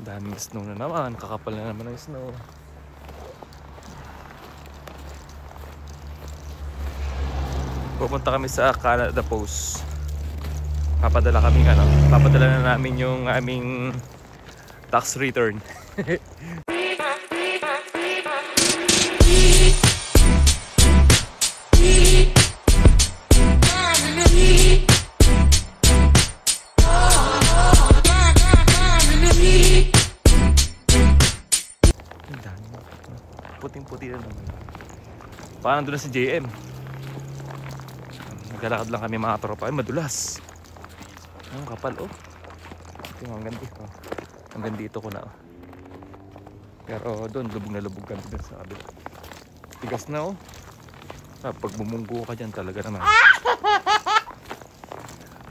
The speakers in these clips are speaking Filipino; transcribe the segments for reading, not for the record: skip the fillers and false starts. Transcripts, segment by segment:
Daming snow na naman, kakapal na naman ng snow. Pupunta kami sa Canada Post. Papadala na namin yung aming tax return. Puting-puti na naman. Parang doon na si JM. Naglalakad lang kami mga tropa. Ay, madulas. Ang kapal, oh. Hanggang dito. Hanggang dito ko na, oh. Pero doon, lubog na lubog kami doon sa kabila. Tigas na, oh. Pag bumunggo ka dyan talaga naman.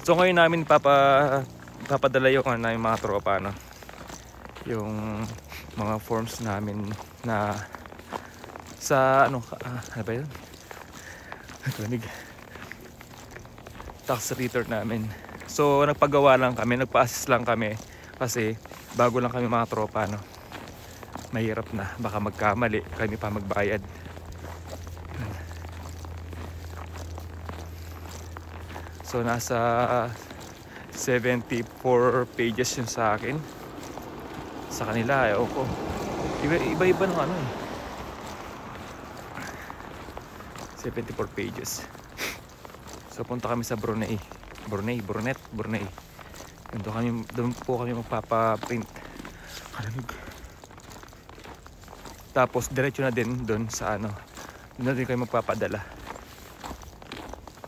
So ngayon namin papadala yung mga tropa, no? Yung mga forms namin na sa ano ba yun? Tax return namin. So nagpagawa lang kami, nagpa-assist lang kami kasi bago lang kami mga tropa, no. Mahirap na, baka magkamali kami pa magbayad. So nasa 74 pages yun sa akin. Sa kanila, ayaw ko. Iba-iba ng ano eh. 74 pages. So punta kami sa Brunei. Doon po kami magpapa-print. Kalamig. Tapos diretso na din doon sa ano. Doon na din kami magpapadala.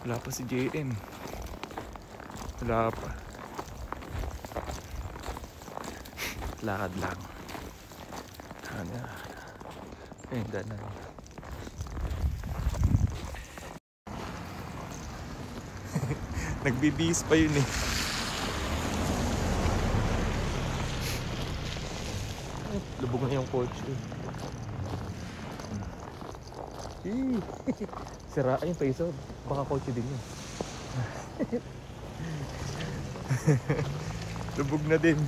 Wala pa si JM. Wala pa. Lakad lang. Ayun, na. Nagbibihis pa yun eh. Lubog na yung kotse. Siraan yung paiso. Baka kotse din yun. Lubog na din.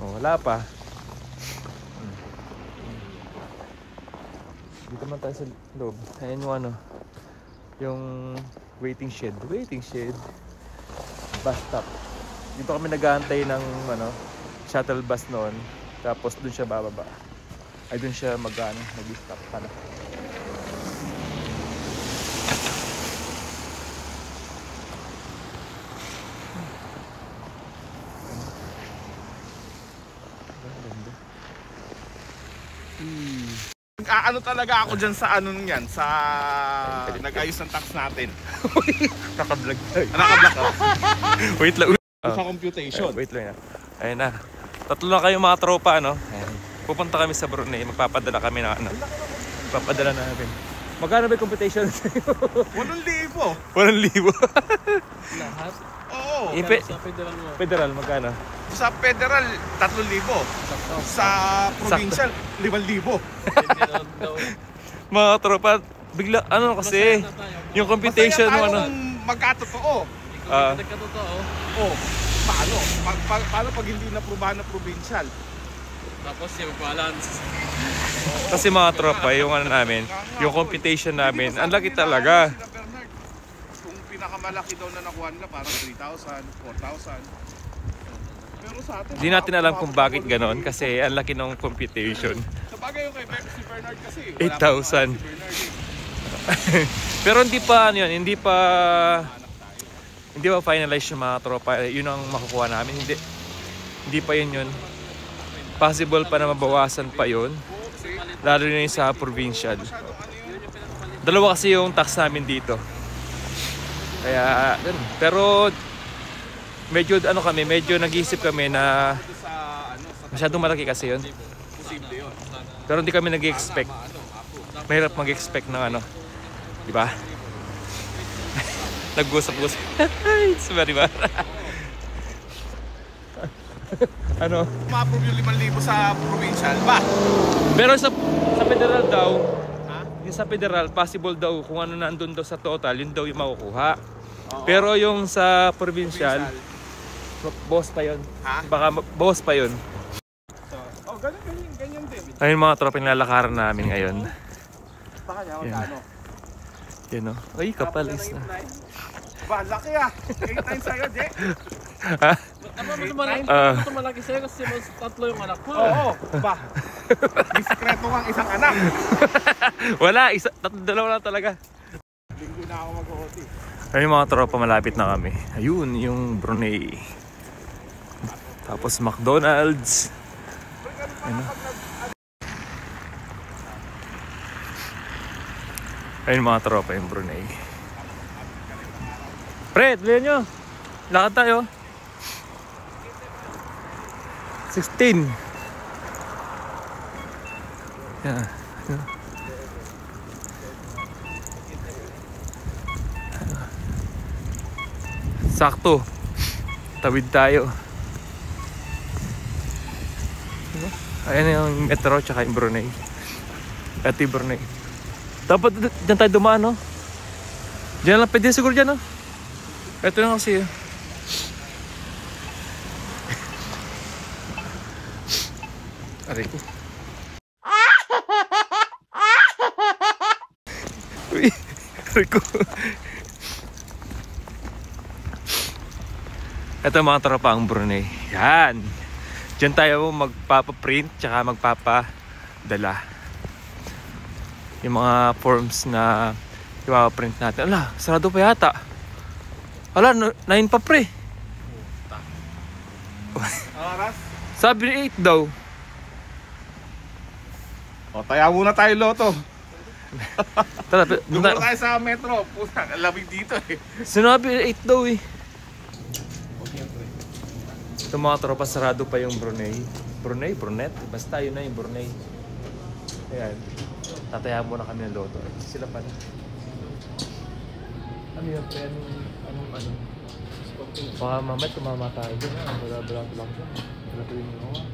Oh, wala pa. Dito man tayo sa loob. Ayan yung ano, yung waiting shed. Bus stop. Dito kami nag-aantay ng ano, shuttle bus noon. Tapos dun siya bababa. Ay dun siya mag-stop pala. Ano talaga ako dyan sa ano yan, sa nag-ayos ng tax natin. Naka-vlog. Naka-vlog ka? Wait lang. Sa computation. Wait lang. Ayun na. Tatlo na kayo mga tropa, ano? Ayan. Pupunta kami sa Brunei. Magpapadala kami na ano. Magpapadala namin. Magkano ba yung computation? 8,000. 8,000. Lahat? Oo. Sa federal magkano? Sa federal, 3,000. Sa provincial, 5,000. Mga tropa, bigla, ano kasi, yung computation mo, ano? Magkatotoo. Nagkatotoo. Oh, paano? Paano pag hindi na-probahan na provincial? Tapos yung balance. Kasi mga tropa, yung ano namin, yung computation namin, ang laki talaga. Kung pinakamalaki daw na nakuha nila, parang 3,000, 4,000. Pero sa atin, Hindi natin alam kung bakit ganon kasi ang laki ng computation. Sa bagay yung kay si Bernard kasi, 8,000. Pero hindi pa ano yun, hindi pa finalize yung mga tropa. Yun ang makukuha namin. Hindi pa yun. Possible pa na mabawasan pa yun. Lalo na yung sa provincial. Dalawa kasi yung tax namin dito. Kaya, pero medyo nag-iisip kami na masyadong malaki kasi yun. Pero hindi kami nag-expect. Mahirap mag-expect ng ano. Diba? Nag-usap-usap. Sorry ba? Ano? Ma-approve yung 5,000 sa provincial ba? Pero sa federal daw, yung sa federal, possible daw kung ano nandun daw sa total, yun daw yung makukuha. Pero yung sa provincial, boss pa yun. Ha? Baka boss pa yun. So, oh, ganyan din. Ayun mga tropa yung lalakaran namin ngayon. Baka niya, Yan. magkano? Yun o. Ay, kapalis na. Ba, laki ah. 8-9 sa'yo, Je. Ha? Ano mas malaki? Ah. Mas malaki sa'yo kasi mas tatlo yung anak ko. Oo, ba. Diskreto kang isang anak. Wala, dalawa lang talaga. Linggo na ako mag-OT. Ayun mga tropa, malapit na kami. Ayun, yung Brunei. Tapos McDonald's. Ano? Ayun mga tropa, yung Brunei. Pre, tuloy nyo. Lakad tayo. 16. Yeah. Sakto. Tawid tayo. Ayan yung metro tsaka yung Brunei. Ito yung Brunei. Dapat dyan tayo dumaan, no? Dyan lang, pwede siguro dyan, no? Ito na kasi. Aray ko. Uy, aray ko. Ito mga tropa ang Brunei. Yan. Diyan tayo magpapaprint tsaka magpapadala. Yung mga forms na ipapaprint natin. Ala, sarado pa yata. Ala, 9 pa pre. Oras? Sabi ni 8 daw. O, taya muna tayo loto. Tara, Dumuro tayo sa metro. Puta, lamig dito eh. sinabi ni 8 daw eh. Ito mga tropa, sarado pa yung Brunei. Brunet? Basta yun na yung Brunei. Ayan. Tataya muna kami ng loto. Sila pala. Ano yun? Anong? Baka mamay tumama tayo dyan. Bala-bala lang dyan. Bala ko yung mga.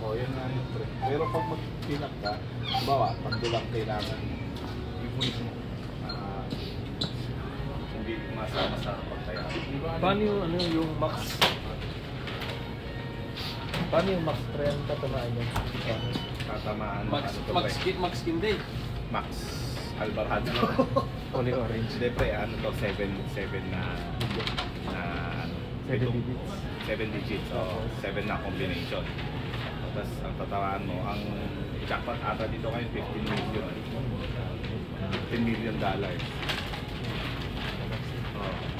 O, yan nga yun, pre. Pero pag magpinak ka, bawa, pagdulang kailangan yung mismo. Hindi masama sa pagtaya. Paano yung max? Paano yung max trend tatamaan yun? Tatamaan Max skin day. Max Alvarado. Only orange. Hindi pre, ano to, 7 na 7 digits. 7 digits, o 7 na combination. Tapos ang tatawan mo, ang jackpot ata dito kayo 15 million. $15 million.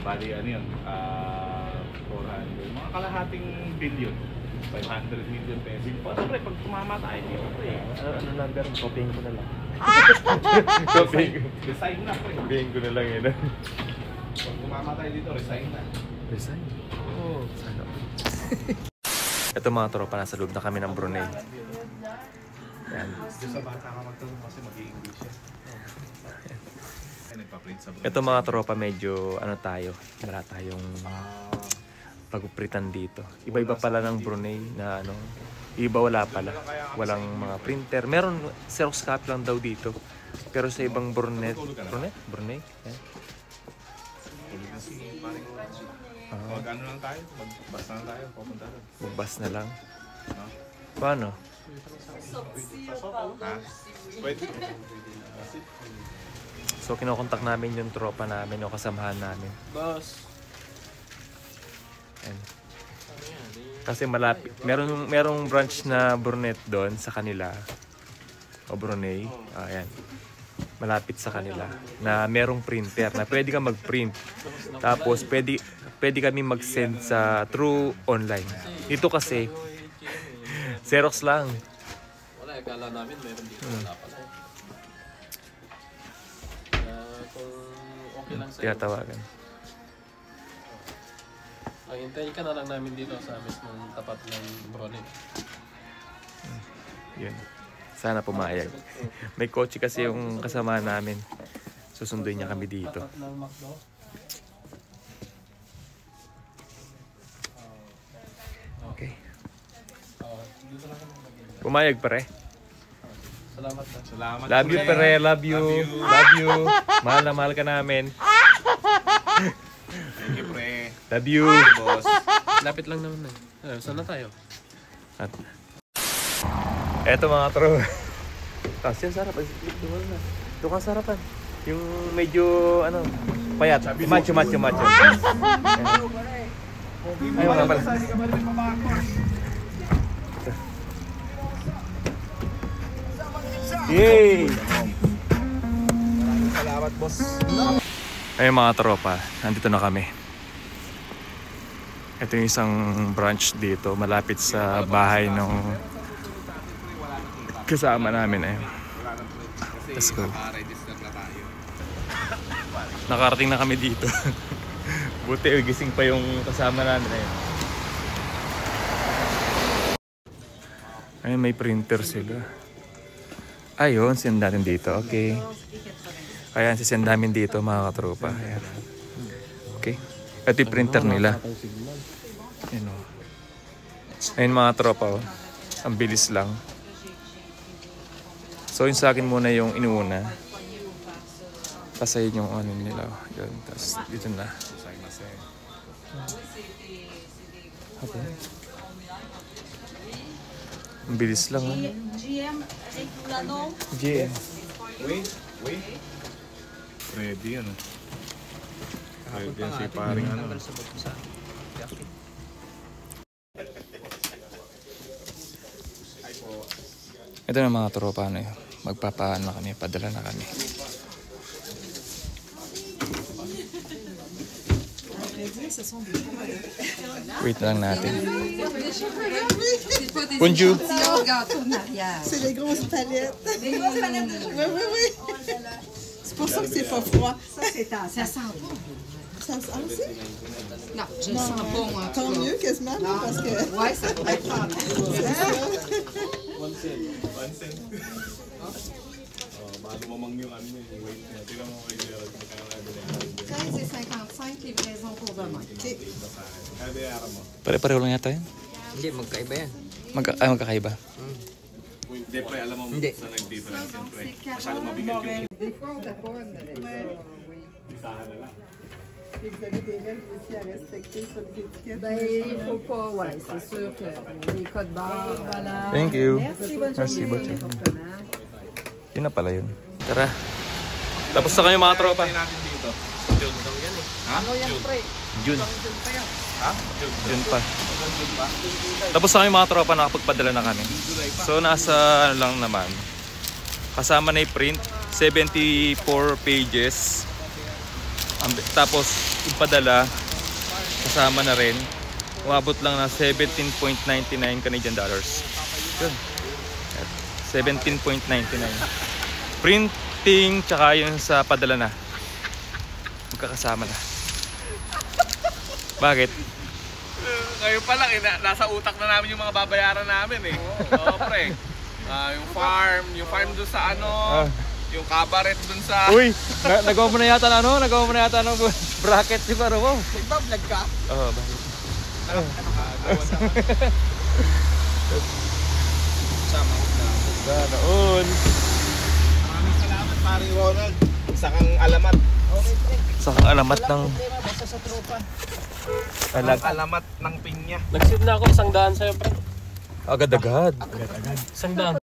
Bali ano yun, 400, mga kalahating billion. 500 million pesos. Pre, pag tumama tayo dito pre. Ano number? Copying ko na lang. Resign na pre. Copying ko na lang yun. Pag tumama tayo dito, resign na. Resign? Oo. Sana. Ito mga tropa, nasa loob na kami ng Brunei. Yan. Dito sa bata ka magtanong kasi mag-i-English siya. Nagpa-print sa Ito mga tropa, medyo ano tayo. Wala tayong pagpupritan dito. Iba-iba pala ng Brunei na ano. Iba wala pala. Walang mga printer. Meron Xerox copy lang daw dito. Pero sa ibang Brunei. Brunei? Yan. Tulog na si paring orange. Mag-ano lang tayo? Mag-bus lang tayo? Pupunta doon. Magbas na lang. No? Paano? Ha? Pwede. So kinokontak namin yung tropa namin, yung kasamahan namin. Boss. Yan. Kasi malapit. Merong branch na Brunei doon sa kanila. O Brunei. Ayan. Malapit sa kanila. Na merong printer na pwede ka mag-print. Tapos pwede kami mag-send sa through online. Ito kasi Xerox lang. Wala, akala namin meron dito. Wala pala. Kung okay lang sa'yo. Tinatawagan. Ang hintayin ka na lang namin dito sa mismong tapat ng Brunei. Yun. Sana pumayag. May kotse kasi yung kasama namin. Susunduin niya kami dito. Tapat ng McDo. Okay. Dito lang kami mag-in. Pumayag pare. Salamat ha. Salamat. Love you pare. Love you. Love you. Mahal na mahal ka namin. Thank you, pre. Love you. Boss. Lapit lang naman eh. Saan na tayo? At eto mga tro. Kasi sarap. Doon ka sarapan. Yung medyo ano, payat. Macho. Ayaw nga pala. Yay! Salamat, boss. Ayun mga tropa, nandito na kami. Ito yung isang branch dito, malapit sa bahay ng kasama namin. Ayun. Let's go. Nakarating na kami dito. Buti gising pa yung kasama namin. Ayun, may printer sila. Ayun, send natin dito. Okay. Ayan, sisend namin dito mga katropa. Ayan. Okay. Ito yung printer nila. Ayan, oh. Ayun mga tropa. Oh. Ang bilis lang. So yun sa akin muna yung inuuna. Pasayin yung ano nila. Yun. Tapos dito na. Okay. Ang bilis lang. Oh. GM. Wait. Ready yan. Ready yan si paring ano. Ito na mga tropa, ano yun. Magpapaan na kami, padala na kami. Wait lang natin. Bonjour. C'est les grosses palettes. Oui. C'est pour ça que c'est pas froid. Ça sent bon. Ça sent aussi? Non, je le sens bon. En Tant tout mieux quasiment, là, parce que... Ouais, ça pourrait être en Bago mamang yung ano yung weight niya. Tignan mo kayo yung 13 et 55, livraison pour demain. kaya bayaran mo. Pare-pareho lang yata yun. Hindi, magkaiba yan. Magkakaiba. Hindi pre, alam mo sa nag-difference yun pre. Masyado mabigat yung Des fois, on n'a pas isahan na lang. Et vous avez des règles aussi à respecter sur l'étiquette. Ben, il faut pas, ouais, c'est sûr que les codes barres, voilà. Thank you. Merci, bonne Merci, journée. Yun na pala yun. Tara. Tapos na kayo mga tropa. natin dito. Ano yan, pre? June. Ha? June pa. Tapos na kayo mga tropa, nakapagpadala na kami. So nasa ano lang naman. Kasama na yung print. 74 pages. Tapos ipadala. Kasama na rin. Umabot lang na 17.99 Canadian dollars. Yun. 17.99. Printing tsaka yung sa padala na. Magkakasama na. Bakit? Ngayon pa lang, nasa utak na namin yung mga babayaran namin eh. Oo pre. Yung farm doon sa ano, yung cabaret doon sa... Uy! Nagawa mo na yata na ano? Nagawa mo na yata ng bracket si Paro mo. Nagbablog ka? Oo, bakit? Sana all. Maraming salamat paring Ronald. Isa kang alamat. Sa alamat ng Basta sa tropa. Alamat ng pinya. Nag-save na ako 100 sa'yo, pre. agad-agad. 100.